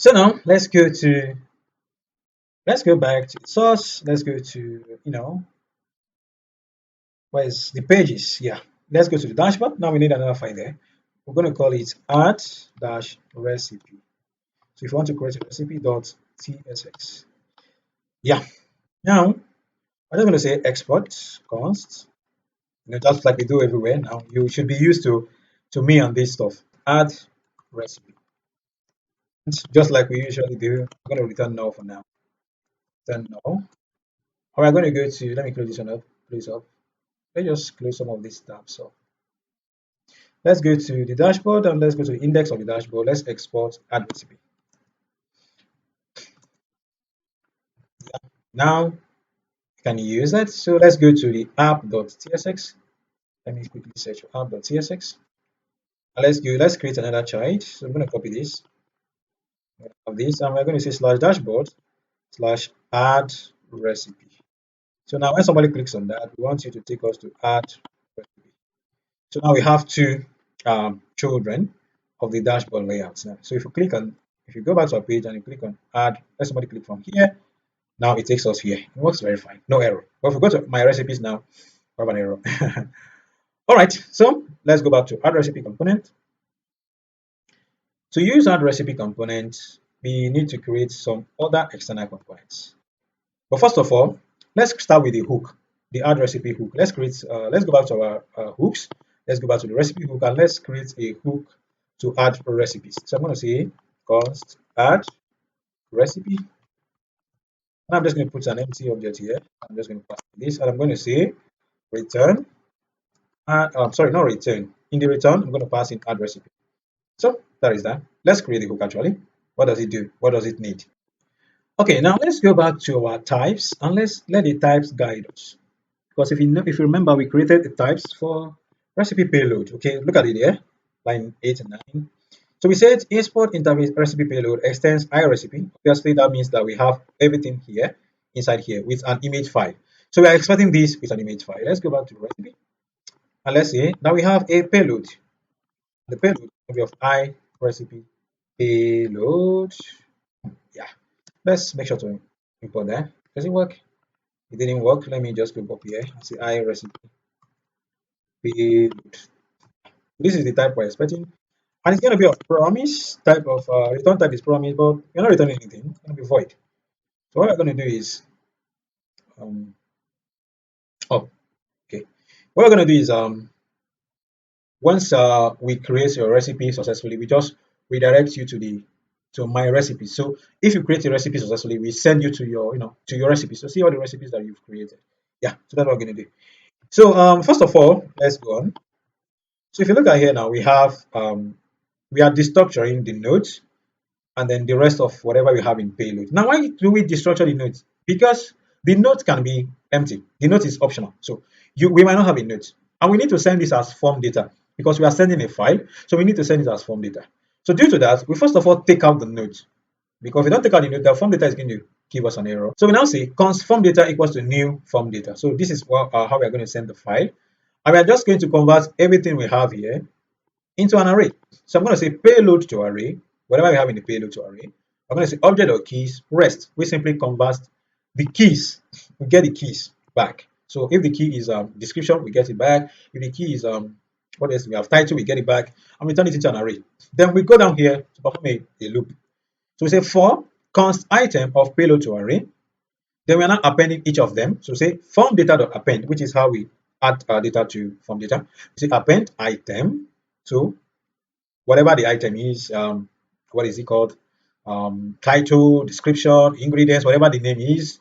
So now let's go back to the source. Let's go to where's the pages? Yeah, let's go to the dashboard. Now we need another file there. We're going to call it add dash recipe. So if you want to create a recipe dot tsx, yeah. Now I'm just going to say export const. Just like we do everywhere. Now you should be used to me on this stuff. Add recipe. It's just like we usually do. I'm going to return null for now. Return null. All right, I'm going to go to, let me close this one up. Close up. Let's just close some of these tabs. So let's go to the dashboard and let's go to the index of the dashboard. Let's export add recipe. Now you can use that. So let's go to the app.tsx. Let me quickly search for app.tsx. And let's create another child. So I'm going to copy this of this and we're going to say slash dashboard slash add recipe. So now when somebody clicks on that, we want you to take us to add recipe. So now we have two children of the dashboard layouts now. So if you go back to our page and you click on add, let somebody click from here. Now it takes us here. It works very fine, no error. But if we go to my recipes now, we have an error. All right, so let's go back to add recipe component. To use add recipe component, we need to create some other external components. But first of all, let's start with the hook, the add recipe hook. Let's go back to our hooks. Let's go back to the recipe hook and let's create a hook to add recipes. So I'm going to say const add recipe. And I'm just going to put an empty object here. I'm just going to pass this and I'm going to say return. Sorry, not return. In the return, I'm going to pass in add recipe. So that is that. Let's create the hook actually. What does it do? What does it need? Okay, now let's go back to our types and let's let the types guide us. Because if you remember, we created the types for recipe payload. Okay, look at it here, line 8 and 9. So we said export interface recipe payload extends iRecipe. Obviously, that means that we have everything here inside here with an image file. So we are exporting this with an image file. Let's go back to recipe and let's say now we have a payload. The payload will be of iRecipe payload. Yeah, let's make sure to import that. Does it work? It didn't work. Let me just go up here and say iRecipe payload. This is the type we're expecting. And it's going to be a promise type of return type is promise, but you're not returning anything. It's going to be void. So what we're going to do is, um, oh, okay. What we're going to do is, once we create your recipe successfully, we just redirect you to my recipe. So if you create a recipe successfully, we send you to your to your recipes. So see all the recipes that you've created. Yeah, so that's what we're going to do. So first of all, let's go on. So if you look at here now, we are destructuring the nodes and then the rest of whatever we have in payload. Now, why do we destructure the nodes? Because the node can be empty. The node is optional. So we might not have a node. And we need to send this as form data because we are sending a file. So we need to send it as form data. So due to that, we first of all take out the node. Because if we don't take out the node, the form data is going to give us an error. So we now say const form data equals to new form data. So this is how we are going to send the file. And we are just going to convert everything we have here into an array. So I'm going to say payload to array, whatever we have in the payload to array. I'm going to say object or keys rest. We simply convert the keys. We get the keys back. So if the key is description, we get it back. If the key is what else we have title, we get it back, and we turn it into an array. Then we go down here to perform a loop. So we say for const item of payload to array. Then we are now appending each of them. So say form data.append, which is how we add data to form data. We say append item to whatever the item is, what is it called? Title, description, ingredients, whatever the name is.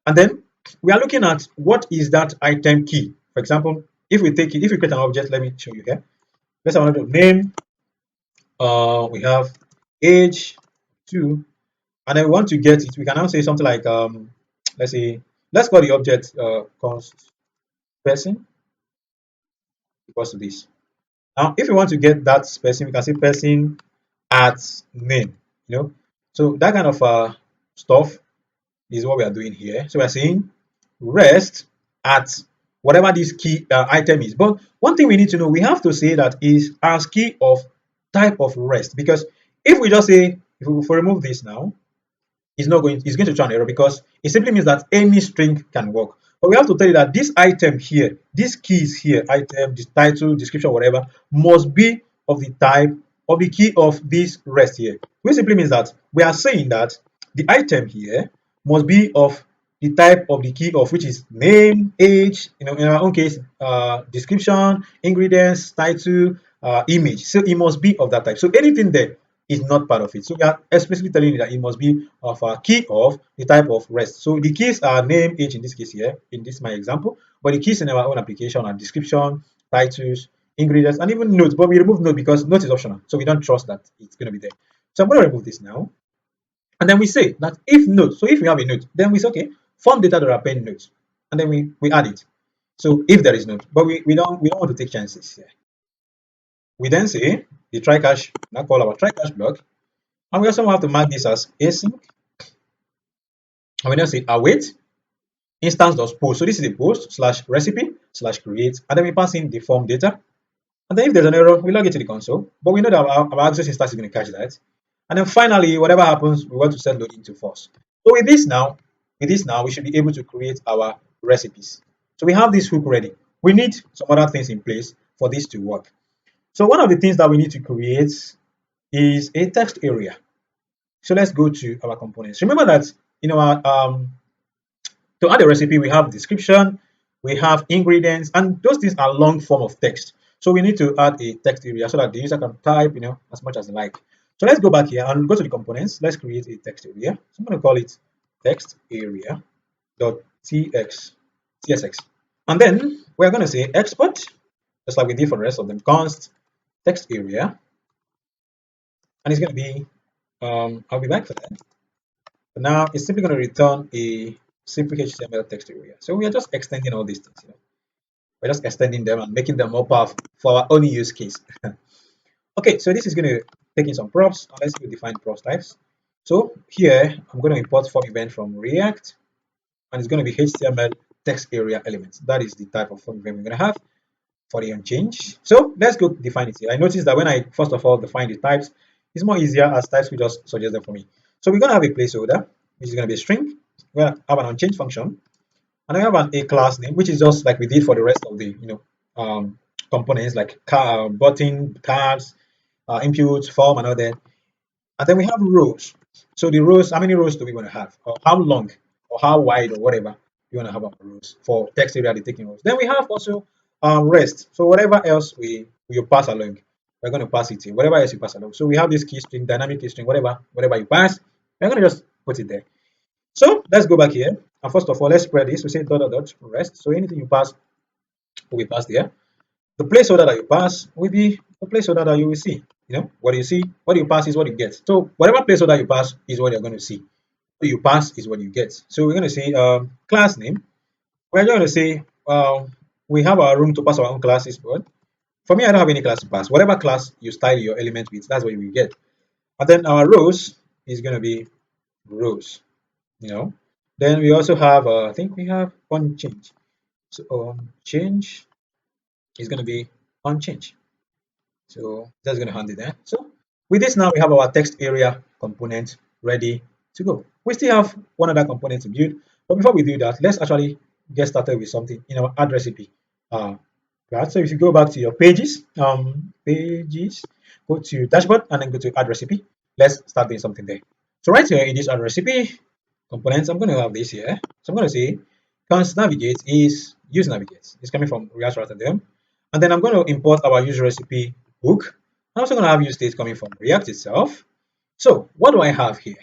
And then we are looking at what is that item key. For example, if we create an object, let me show you here. Let's have another name. We have age 2, and then we want to get it. We can now say something like, let's call the object const person equals to this. Now, if we want to get that person, we can say person at name. So that kind of stuff is what we are doing here. So we are saying rest at whatever this key item is. But one thing we need to know, we have to say that is ASCII of type of rest, because if we just say if we remove this now, it's going to show an error because it simply means that any string can work. But we have to tell you that this item here, these keys here, item, this title, description, whatever, must be of the type of the key of this rest here. Which simply means that we are saying that the item here must be of the type of the key of which is name, age, in our own case, description, ingredients, title, image. So it must be of that type. So anything there is not part of it. So we are explicitly telling you that it must be of a key of the type of rest. So the keys are name, age in this case here, in this my example, but the keys in our own application are description, titles, ingredients, and even notes. But we remove note because note is optional, so we don't trust that it's going to be there. So I'm going to remove this now, and then we say that if note, so if we have a note, then we say okay, form data that append notes, and then we add it. So if there is note, but we don't want to take chances here. We then say the try catch, now call our try catch block, and we also have to mark this as async, and we then say await instance.post. So this is a post slash recipe slash create, and then we pass in the form data, and then if there's an error, we log it to the console, but we know that our access instance is going to catch that. And then finally, whatever happens, we want to set loading to false. So with this now, we should be able to create our recipes. So we have this hook ready. We need some other things in place for this to work. So one of the things that we need to create is a text area. So let's go to our components. Remember that in our to add a recipe, we have description, we have ingredients, and those things are long form of text. So we need to add a text area so that the user can type, as much as they like. So let's go back here and go to the components. Let's create a text area. So I'm going to call it text area dot tsx. And then we're going to say export, just like we did for the rest of them, const text area. And it's going to be, I'll be back for that. But now it's simply going to return a simple HTML text area. So we are just extending all these things. We're just extending them and making them more powerful for our own use case. Okay, so this is going to take in some props. And let's go define props types. So here I'm going to import form event from React, and it's going to be HTML text area elements. That is the type of form event we're going to have for the unchange. So let's go define it here. I noticed that when I first of all define the types, it's more easier as types will just suggest them for me. So we're going to have a placeholder, which is going to be a string. We're going to have an unchanged function, and we have a class name, which is just like we did for the rest of the components like button, cards, input, form, and all that. And then we have rows. So the rows, how many rows do we want to have, or how long, or how wide, or whatever you want to have our rows for text area the taking rows. Then we have also rest. So whatever else we pass along, we're going to pass it here. Whatever else you pass along. So we have this key string, dynamic key string, whatever you pass, we're going to just put it there. So let's go back here. And first of all, let's spread this. We say dot dot dot rest. So anything you pass will be passed here. The placeholder that you pass will be the placeholder that you will see. What you see, what you pass is what you get. So whatever placeholder you pass is what you're going to see. What you pass is what you get. So we're going to say class name. We're going to say we have our room to pass our own classes, but for me, I don't have any class to pass. Whatever class you style your element with, that's what you will get. And then our rows is going to be rows. Then we also have, I think we have unchanged. So change is going to be unchanged. So that's going to hand it there. So with this now, we have our text area component ready to go. We still have one other component to build, but before we do that, let's actually get started with something in our add recipe. So if you go back to your pages, go to dashboard and then go to add recipe. Let's start doing something there. So right here in this add recipe components, I'm going to have this here. So I'm going to say const navigate is use navigate. It's coming from React Rotterdam. And then I'm going to import our use recipe hook. I'm also going to have use state coming from React itself. So what do I have here?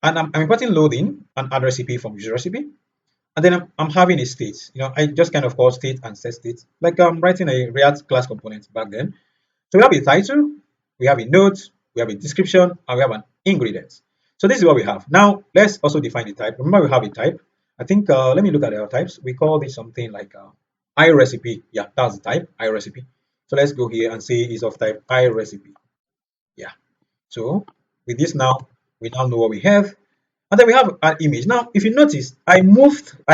And I'm importing loading and add recipe from use recipe. And then I'm having a state. I just kind of call state and set state, like I'm writing a React class component back then. So we have a title, we have a note, we have a description, and we have an ingredient. So this is what we have. Now let's also define the type. Remember, we have a type. I think let me look at our types. We call this something like iRecipe. Yeah, that's the type, iRecipe. So let's go here and say is of type iRecipe. Yeah. So with this now, we now know what we have. And then we have an image. Now, if you notice, I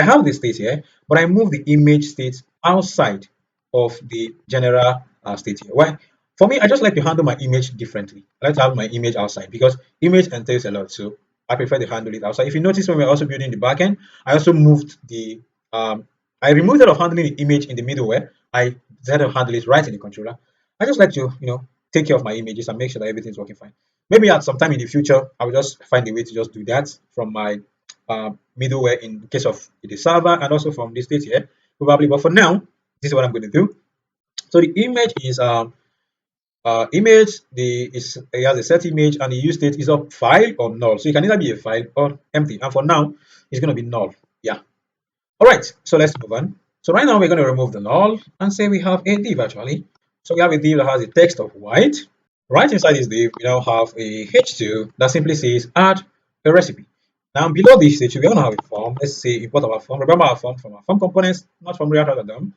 have the state here, but I moved the image state outside of the general state here. Why? For me, I just like to handle my image differently. I like to have my image outside because image entails a lot. So I prefer to handle it outside. If you notice when we're also building the backend, I also moved the I removed it of handling the image in the middleware. I decided to handle it right in the controller. I just like to, take care of my images and make sure that everything's working fine. Maybe at some time in the future, I will just find a way to just do that from my middleware in case of the server and also from the state here, probably. But for now, this is what I'm going to do. So the image is image is it has a set image and the use state is a file or null. So it can either be a file or empty. And for now, it's going to be null. Yeah. All right. So let's move on. So right now we're going to remove the null and say we have a div actually. So we have a div that has a text of white. Right inside this div, we now have a h2 that simply says add a recipe. Now below this h2, we're going to have a form. Let's say import our form. Remember our form from our form components, not from React Algorithm.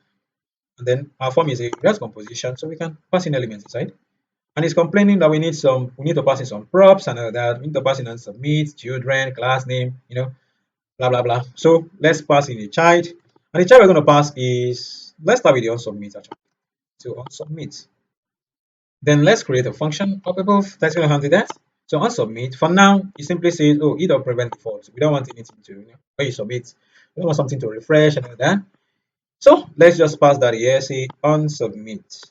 And then our form is a React composition, so we can pass in elements inside. And it's complaining that we need to pass in some props and all that. We need to pass in and submit, children, class name, blah blah blah. So let's pass in a child. And the child we're going to pass is, let's start with the unsubmit actually. So unsubmit. Then let's create a function up above that's going to handle that. So unsubmit. For now, it simply says, oh, either prevent default. We don't want anything to, when you submit, we don't want something to refresh and all that. So let's just pass that here, say unsubmit.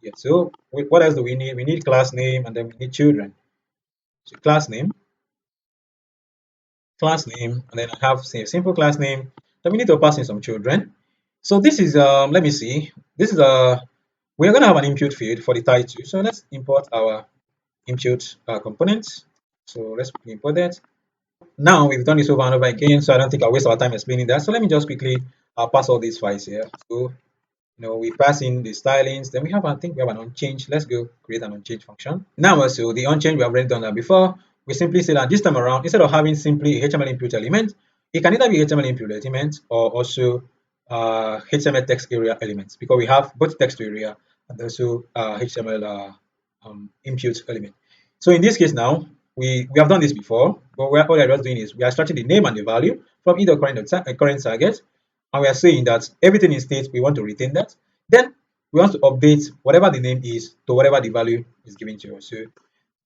Yeah, so what else do we need? We need class name and then we need children. So class name, and then I have say a simple class name. Then we need to pass in some children. So this is let me see. This is we're gonna have an impute field for the title. So let's import our impute components. So let's import that. Now we've done this over and over again, so I don't think I'll waste our time explaining that. So let me just quickly pass all these files here. So we pass in the stylings, then I think we have an unchanged. Let's go create an unchanged function. Now also the unchanged, we have already done that before. We simply say that this time around, instead of having simply a HTML input element, it can either be HTML input element or also HTML text area elements, because we have both text area and also HTML input element. So in this case now, we have done this before, but all we're just doing is we are extracting the name and the value from either current target, and we are saying that everything in state, we want to retain that. Then we want to update whatever the name is to whatever the value is given to us. So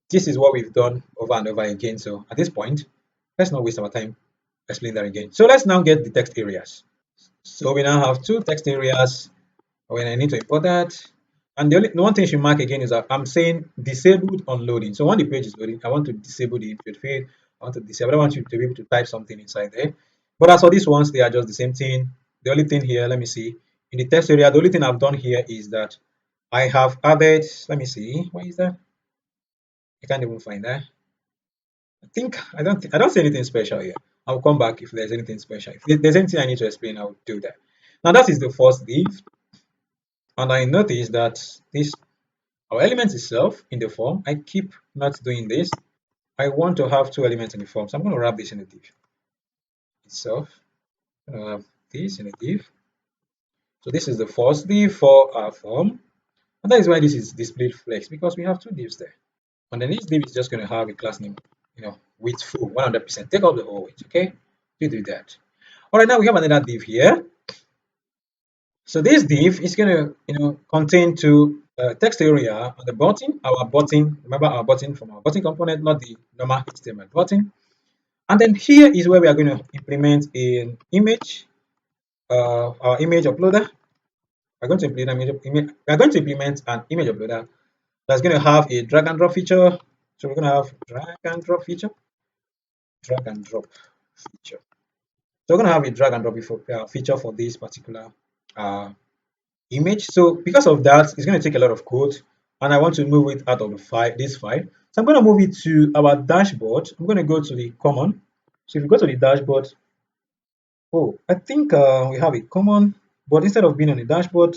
this is what we've done over and over again. So at this point, let's not waste our time explaining that again. So let's now get the text areas. So we now have two text areas when I need to import that. And the one thing you should mark again is that I'm saying disabled unloading. So when the page is loading, I want to disable the input field. I want to disable. I don't want you to be able to type something inside there. But as for these ones, they are just the same thing. The only thing here, let me see. In the text area, the only thing I've done here is that I have added, let me see, what is that? I can't even find that. I don't see anything special here. I'll come back if there's anything special. If there's anything I need to explain, I'll do that. Now that is the first div. And I notice that this our element itself in the form, I keep not doing this. I want to have two elements in the form, so I'm going to wrap this in a div itself. I'm going to have this in a div. So this is the first div for our form, and that is why this is displayed flex, because we have two divs there. And then this div is just going to have a class name, with full 100%. Take out the whole width, okay? You do that. All right, now we have another div here. So this div is going to, contain two text area on the button, our button. Remember our button from our button component, not the normal HTML button. And then here is where we are going to implement an image, our image uploader. We're going to implement an image uploader that's going to have a drag and drop feature. So we're going to have drag and drop feature. So we're going to have a drag and drop feature for this particular uh, image. So because of that, it's going to take a lot of code, and I want to move it out of the file, this file. So I'm going to move it to our dashboard. I'm going to go to the common. So if you go to the dashboard, I think we have a common, but instead of being on the dashboard,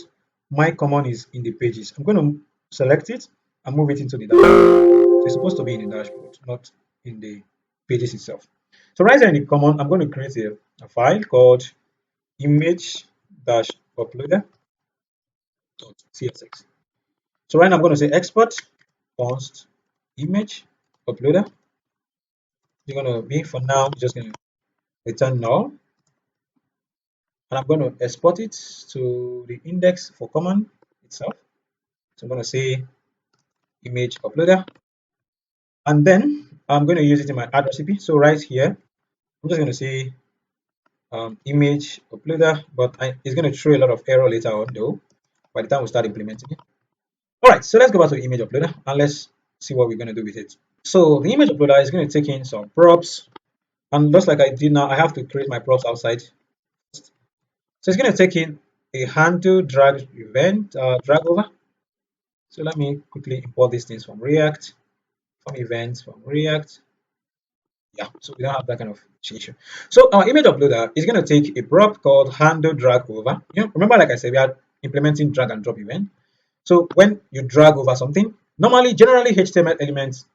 my common is in the pages. I'm going to select it and move it into the dashboard. So it's supposed to be in the dashboard, not in the pages itself. So right here in the common, I'm going to create a file called image-uploader.csx. So right now I'm going to say export const image uploader. You're going to be, for now, just going to return null. And I'm going to export it to the index for common itself. So I'm going to say image uploader, and then I'm going to use it in my add recipe. So right here, I'm just going to say image uploader, but it's going to throw a lot of error later on though, by the time we start implementing it. All right, so let's go back to the image uploader and let's see what we're going to do with it. So the image uploader is going to take in some props, and just like I did now, I have to create my props outside. So it's going to take in a handle drag event, drag over. So let me quickly import these things from React, from events, from React. Yeah, so we don't have that kind of issue. So our image uploader is going to take a prop called handle drag over. Remember, like I said, we are implementing drag and drop event. So when you drag over something, normally, generally HTML elements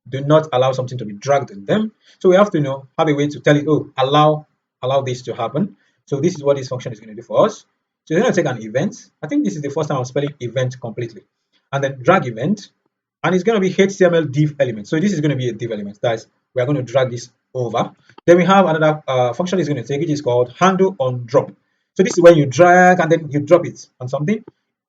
do not allow something to be dragged in them. So we have to have a way to tell it, oh, allow this to happen. So this is what this function is going to do for us. So it's going to take an event. I think this is the first time I'm spelling event completely. And then drag event, and it's going to be HTML div element. So this is going to be a div element. That is, we are going to drag this over. Then we have another function is going to take, which is called handle on drop. So this is when you drag and then you drop it on something.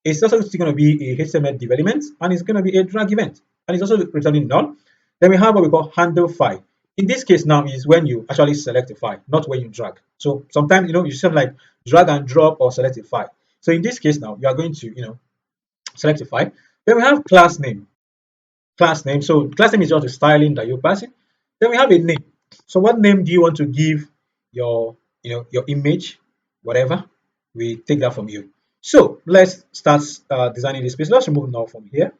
It's also going to be a HTML div element, and it's going to be a drag event, and it's also returning null. Then we have what we call handle file. In this case now is when you actually select a file, not when you drag. So sometimes you just like drag and drop or select a file. So in this case now you are going to select a file. Then we have class name. Class name. So class name is just a styling that you pass it. Then we have a name. So what name do you want to give your your image, whatever? We take that from you. So let's start designing this page. Let's remove null from here.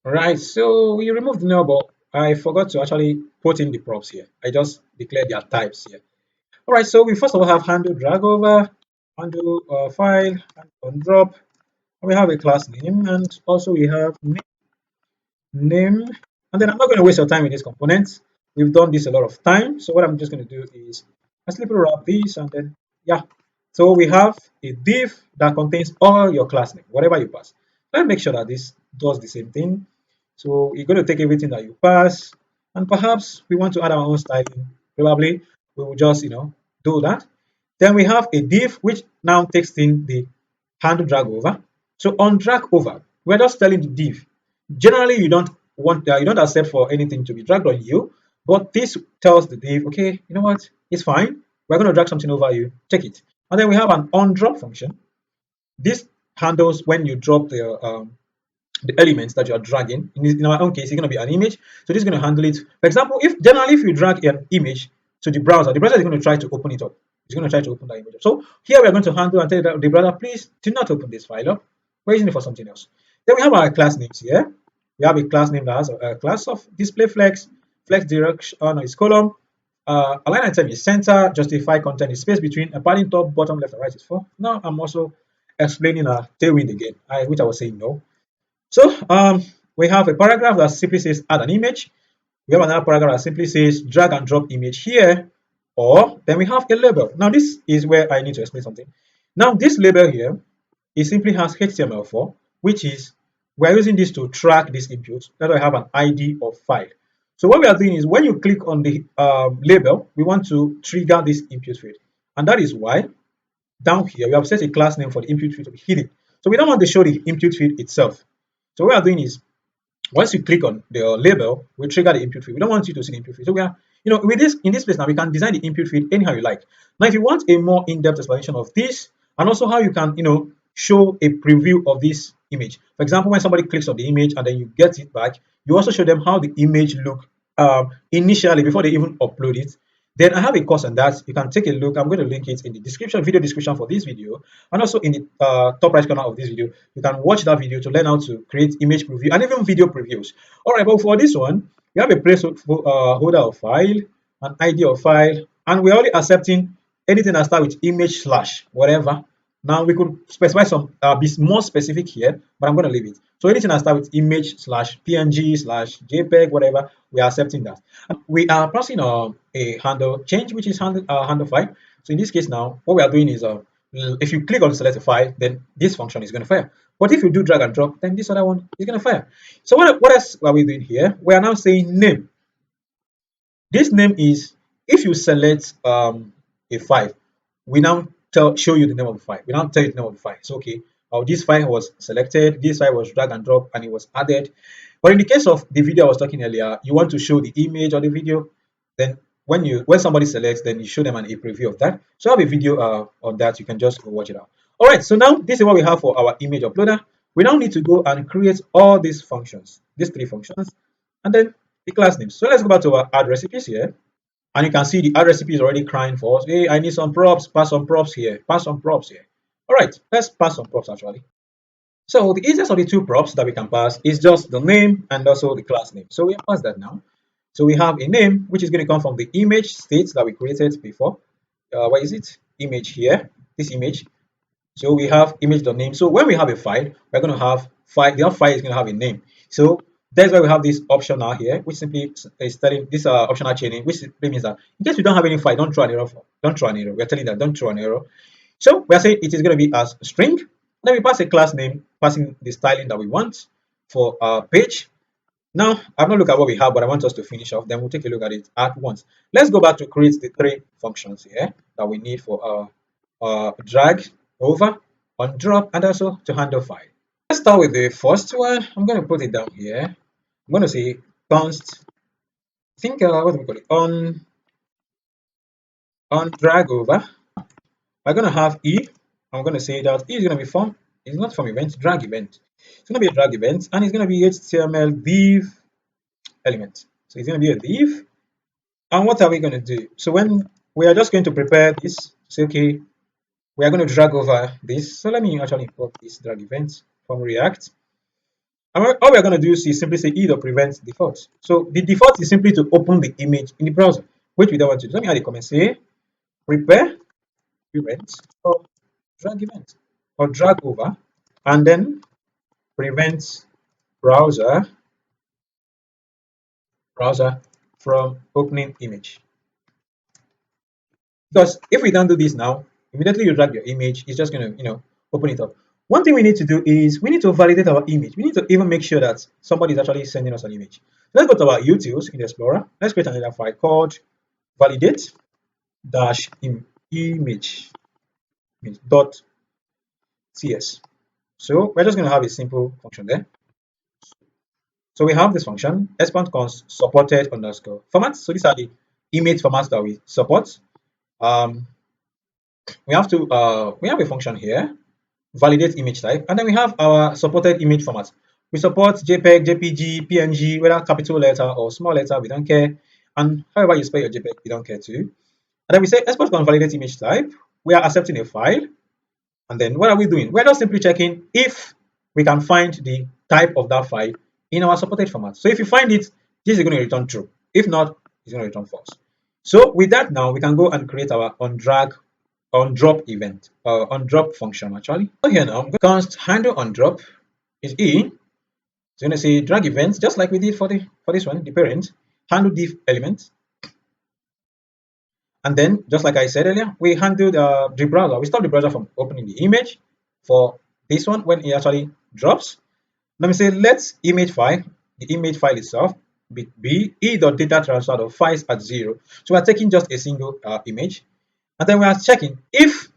Right, so we removed null, but I forgot to actually put in the props here. I just declared their types here. All right, so we first of all have handle drag over, handle file, handle on drop. We have a class name, and also we have name. And then I'm not going to waste your time with these components. We've done this a lot of time. So what I'm just going to do is I simply wrap this, and then yeah. So we have a div that contains all your class name, whatever you pass. Let's make sure that this does the same thing. So you're going to take everything that you pass, and perhaps we want to add our own styling. Probably we will just do that. Then we have a div which now takes in the handle drag over. So on drag over, we're just telling the div. Generally, you don't accept for anything to be dragged on you, but this tells the div, okay, you know what, it's fine. We're going to drag something over you. Take it. And then we have an on drop function. This handles when you drop the elements that you are dragging. In our own case, it's going to be an image. So this is going to handle it. For example, if generally if you drag an image to the browser is going to try to open it up. It's going to try to open that image up. So here we are going to handle and tell the browser, please do not open this file up. We're using it for something else. Then we have our class names here. We have a class name that has a class of display flex, flex direction is column, align item is center, justify content is space between, a padding top, bottom, left, and right is 4. Now I'm also explaining a tailwind again, which I was saying no. So we have a paragraph that simply says add an image. We have another paragraph that simply says drag and drop image here, or then we have a label. Now this is where I need to explain something. Now this label here, it simply has HTML4, which is we're using this to track this input. That's why I have an ID of file. So what we are doing is when you click on the label, we want to trigger this input field, and that is why down here we have set a class name for the input field to be hidden. So we don't want to show the input field itself. So what we are doing is once you click on the label, we trigger the input field. We don't want you to see the input field. So we are, with this in this place now, we can design the input field anyhow you like. Now, if you want a more in-depth explanation of this, and also how you can, show a preview of this image. For example, when somebody clicks on the image and then you get it back, you also show them how the image look initially before they even upload it. Then I have a course on that. You can take a look. I'm going to link it in the description, video description for this video, and also in the top right corner of this video. You can watch that video to learn how to create image preview and even video previews. All right, but for this one, we have a placeholder of file, an ID of file, and we're only accepting anything that starts with image slash whatever. Now we could specify some be more specific here, but I'm going to leave it. So anything that starts with image slash PNG slash JPEG, whatever, we are accepting that. We are passing a handle change, which is handle file. So in this case now, what we are doing is if you click on select a file, then this function is going to fire. But if you do drag and drop, then this other one is going to fire. So what else are we doing here? We are now saying name. This name is if you select a file, we now show you the name of the file. We now tell you the name of the file. So okay, or this file was selected, this file was drag and drop, and it was added. But in the case of the video I was talking earlier, you want to show the image or the video, then when somebody selects, then you show them a preview of that. So I have a video on that. You can just go watch it out. All right, so now this is what we have for our image uploader. We now need to go and create all these functions, these three functions, and then the class names. So let's go back to our add recipes here. And you can see the add recipe is already crying for us. Hey, I need some props, pass some props here, pass some props here. All right, let's pass some props actually. So the easiest of the two props that we can pass is just the name and also the class name. So we pass that now. So we have a name which is going to come from the image state that we created before. Where is it? Image here, this image. So we have image.name. So when we have a file, we're going to have file. The file is going to have a name. So that's why we have this optional here, which simply is telling this optional chaining, which simply means that in case we don't have any file, don't throw an error. Don't throw an error. We're telling that don't throw an error. So we are saying it is going to be as string. Then we pass a class name, passing the styling that we want for our page. Now, I've not looked at what we have, but I want us to finish off. Then we'll take a look at it at once. Let's go back to create the three functions here that we need for our drag over, on drop, and also to handle file. Let's start with the first one. I'm going to put it down here. I'm going to say const. I think what do we call it? On drag over. We're going to have e. I'm going to say that e is going to be from. It's not from event, drag event. It's going to be a drag event, and it's going to be HTML div element. So it's going to be a div. And what are we going to do? So when we are just going to prepare this, say, okay, we are going to drag over this. So let me actually import this drag event from React. And all we are going to do is simply say e.prevent default. So the default is simply to open the image in the browser, which we don't want to do. Let me add a comment, say prepare event or drag event or drag over, and then prevent browser from opening image. Because if we don't do this now, immediately you drag your image, it's just going to, open it up. One thing we need to do is we need to validate our image. We need to even make sure that somebody is actually sending us an image. Let's go to our utils in the Explorer. Let's create another file called validate dash image dot cs. So we're just going to have a simple function there. So we have this function expand const supported underscore formats. So these are the image formats that we support. We have a function here, validate image type, and then we have our supported image formats. We support JPEG, JPG, PNG, whether capital letter or small letter, we don't care. And however you spell your JPEG, we don't care too. And then we say export on validate image type. We are accepting a file. And then what are we doing? We're just simply checking if we can find the type of that file in our supported format. So if you find it, this is going to return true. If not, it's going to return false. So with that now, we can go and create our on drop event, on drop function actually. So here now, const handle on drop is e. So you're going to say drag events, just like we did for this one, the parent, handle div element. And then, just like I said earlier, we handled the browser. We stop the browser from opening the image for this one when it actually drops. Let me say let's image file, the image file itself, be e.data transfer of files at 0. So we're taking just a single image. And then we are checking if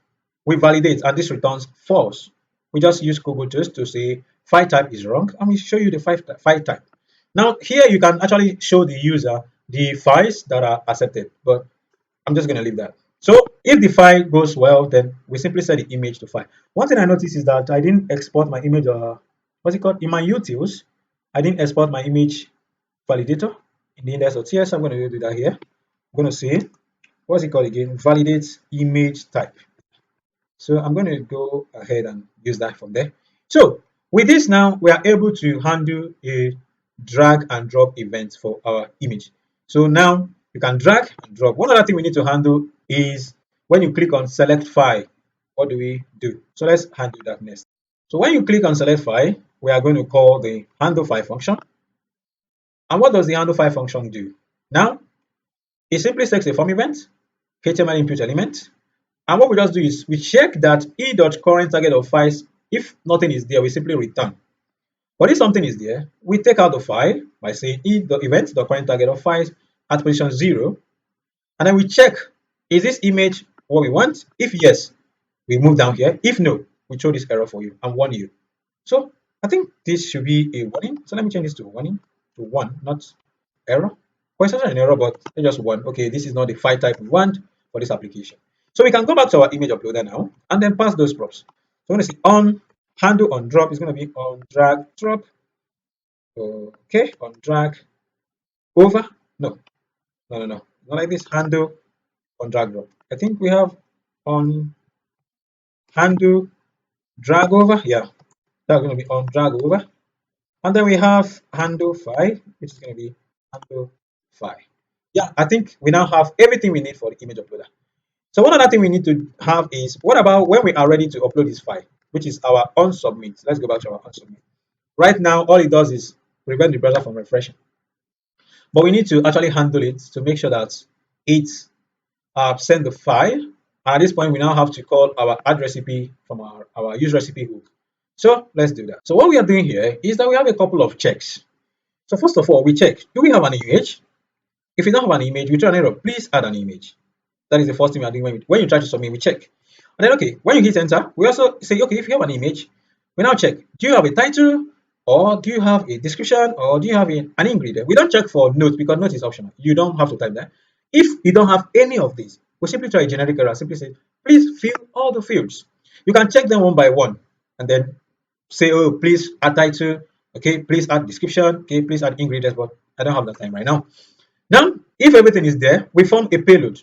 we validate and this returns false. We just use Google Tools to say file type is wrong, and we show you the file type. Now here you can actually show the user the files that are accepted, but I'm just going to leave that. So if the file goes well, then we simply set the image to file. One thing I noticed is that I didn't export my image, what's it called? In my utils, I didn't export my image validator in the index.ts. I'm going to do that here. I'm going to say, what's it called again? Validate image type. So I'm going to go ahead and use that from there. So with this now, we are able to handle a drag and drop event for our image. So now you can drag and drop. One other thing we need to handle is when you click on select file, what do we do? So let's handle that next. So when you click on select file, we are going to call the handle file function. And what does the handle file function do? Now, it simply takes a form event, HTML input element, and what we just do is we check that e.current target of files. If nothing is there, we simply return. But if something is there, we take out the file by saying e.event.current target of files at position 0, and then we check, is this image what we want? If yes, we move down here. If no, will throw this error for you and warn you. So I think this should be a warning. So let me change this to warning, to one, not error. Well, it's not an error, but it's just one. Okay, this is not the file type we want for this application. So we can go back to our image uploader now and then pass those props. So I'm going to say on handle on drop is going to be on drag drop. Okay, on drag over. No, no, not like this. Handle on drag drop. I think we have on handle drag over. Yeah, that's going to be on drag over. And then we have handle 5, which is going to be handle 5. Yeah, I think we now have everything we need for the image uploader. So one other thing we need to have is, what about when we are ready to upload this file, which is our onSubmit. Let's go back to our onSubmit. Right now, all it does is prevent the browser from refreshing. But we need to actually handle it to make sure that it send the file. At this point, we now have to call our add recipe from our use recipe hook. So let's do that. So what we are doing here is that we have a couple of checks. So first of all, we check, do we have an image? If we don't have an image, we throw an error, please add an image. That is the first thing we are doing when you try to submit, we check. And then, okay, when you hit enter, we also say, okay, if you have an image, we now check, do you have a title, or do you have a description, or do you have an ingredient? We don't check for note because note is optional. You don't have to type that. If you don't have any of these, we simply try a generic error, simply say, please fill all the fields. You can check them one by one and then say, oh, please add title, okay, please add description, okay, please add ingredients, but I don't have the time right now. Now, if everything is there, we form a payload,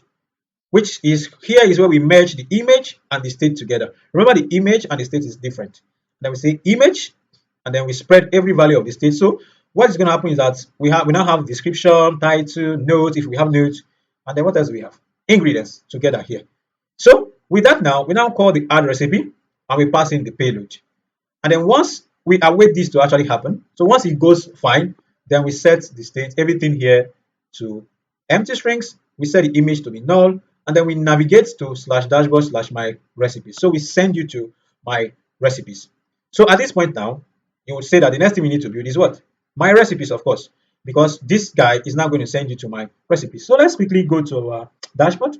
which is here is where we merge the image and the state together. Remember, the image and the state is different. Then we say image, and then we spread every value of the state. So what is going to happen is that we now have description, title, note, if we have notes, and then what else do we have? Ingredients together here. So with that now, we now call the add recipe and we pass in the payload. And then once we await this to actually happen, so once it goes fine, then we set the state, everything here to empty strings, we set the image to be null, and then we navigate to /dashboard/my recipes. So we send you to my recipes. So at this point now, you would say that the next thing we need to build is what? My recipes, of course, because this guy is now going to send you to my recipes. So let's quickly go to our dashboard,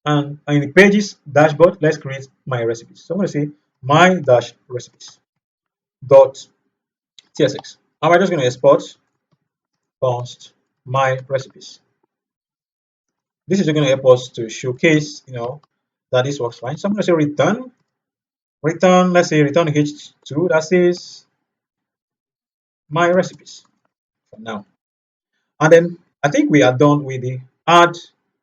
and in the pages dashboard, let's create my recipes. So I'm going to say my dash recipes dot tsx, and we're just going to export const my recipes. This is going to help us to showcase, that this works fine. So I'm going to say return, let's say return h2 that says my recipes for now. And then I think we are done with the add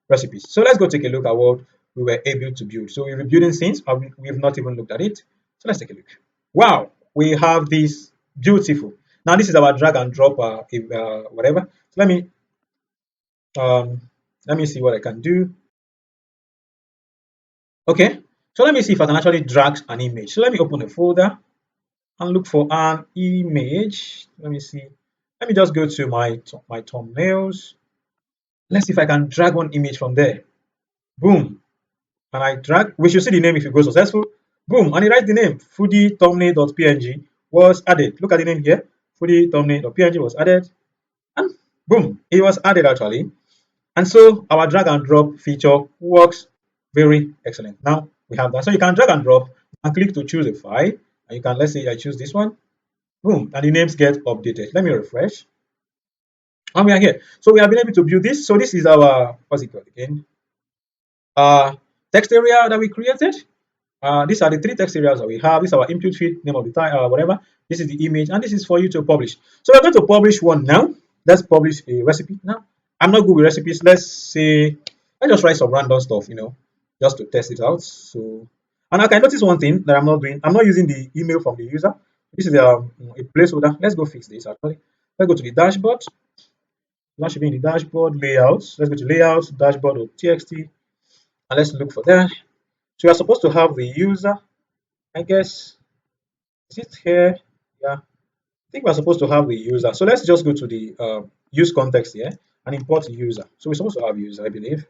recipes. So let's go take a look at what we were able to build. So we've been building since, we've not even looked at it. So let's take a look. Wow, we have this beautiful. Now this is our drag and drop whatever. So let me see what I can do. Okay, so let me see if I can actually drag an image. So let me open a folder and look for an image. Let me see. Let me just go to my thumbnails. Let's see if I can drag one image from there. Boom. And I drag. We should see the name if it goes successful. Boom. And it writes the name. Foodie thumbnail.png was added. Look at the name here. Foodie thumbnail.png was added. And boom. It was added actually. And so our drag and drop feature works very excellent. Now we have that. So you can drag and drop and click to choose a file. And you can, let's say I choose this one. Boom. And the names get updated. Let me refresh. And we are here. So we have been able to build this. So this is our, what's it called again? Text area that we created. These are the three text areas that we have. This is our input field, name of the time, whatever. This is the image, and this is for you to publish. So we're going to publish one now. Let's publish a recipe now. I'm not good with recipes. Let's just write some random stuff, just to test it out. So, and I can notice one thing that I'm not doing. I'm not using the email from the user. This is a placeholder. Let's go fix this actually. Let's go to the dashboard. That should be in the dashboard layouts. Let's go to layouts, dashboard.txt, and let's look for that. So we are supposed to have the user, I guess. Is it here? Yeah, I think we're supposed to have the user. So let's just go to the use context here and import user. So we're supposed to have user, I believe.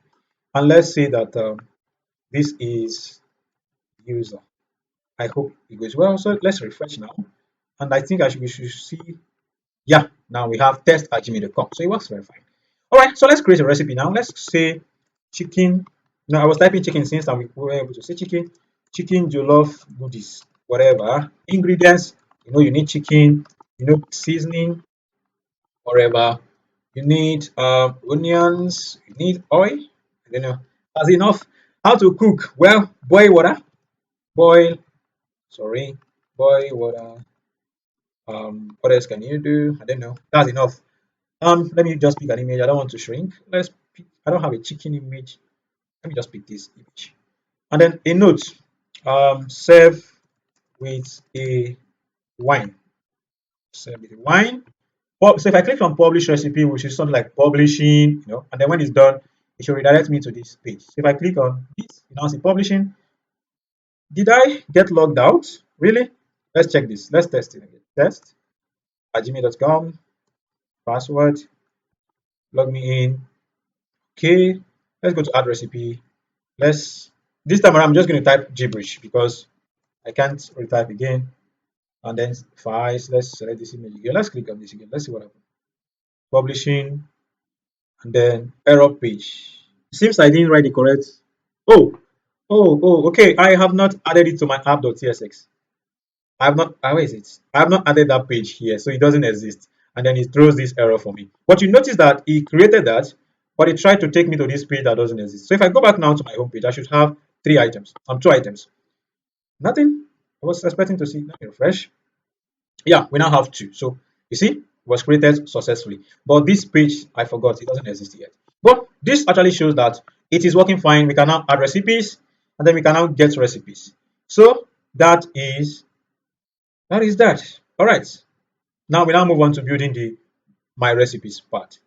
And let's say that this is user. I hope it goes well. So let's refresh now. And I think we should see, yeah, now we have test@gmail.com. So it works very fine. All right, so let's create a recipe now. Let's say chicken. No, I was typing chicken since and we were able to say chicken jollof goodies. whatever ingredients. You need chicken, seasoning, whatever. You need onions, you need oil. I don't know. That's enough. How to cook? Well, boil water. Boil, sorry, boil water. What else can you do? I don't know. That's enough. Let me just pick an image. I don't want to shrink. Let's pick, I don't have a chicken image. Let me just pick this image. And then a note. Serve with a wine. Serve with a wine. So if I click on publish recipe, which is something like publishing, and then when it's done, it should redirect me to this page. So if I click on this, you now see publishing. Did I get logged out? Really? Let's check this. Let's test it again. Test at gmail.com. Password. Log me in. Okay. Let's go to add recipe. Let's this time around I'm just going to type gibberish because I can't retype again. And then files. Let's select this image again. Let's click on this again. Let's see what happens. Publishing and then error page. Seems I didn't write the correct. Oh, okay. I have not added it to my app.tsx. I have not. Where is it? I have not added that page here, so it doesn't exist. And then it throws this error for me. But you notice that he created that, but it tried to take me to this page that doesn't exist. So if I go back now to my home page, I should have three items. Two items. Nothing. I was expecting to see. Let me refresh. Yeah, we now have two. So you see, it was created successfully. But this page, I forgot, it doesn't exist yet. But this actually shows that it is working fine. We can now add recipes, and then we can now get recipes. So that is that. All right. Now we now move on to building the my recipes part.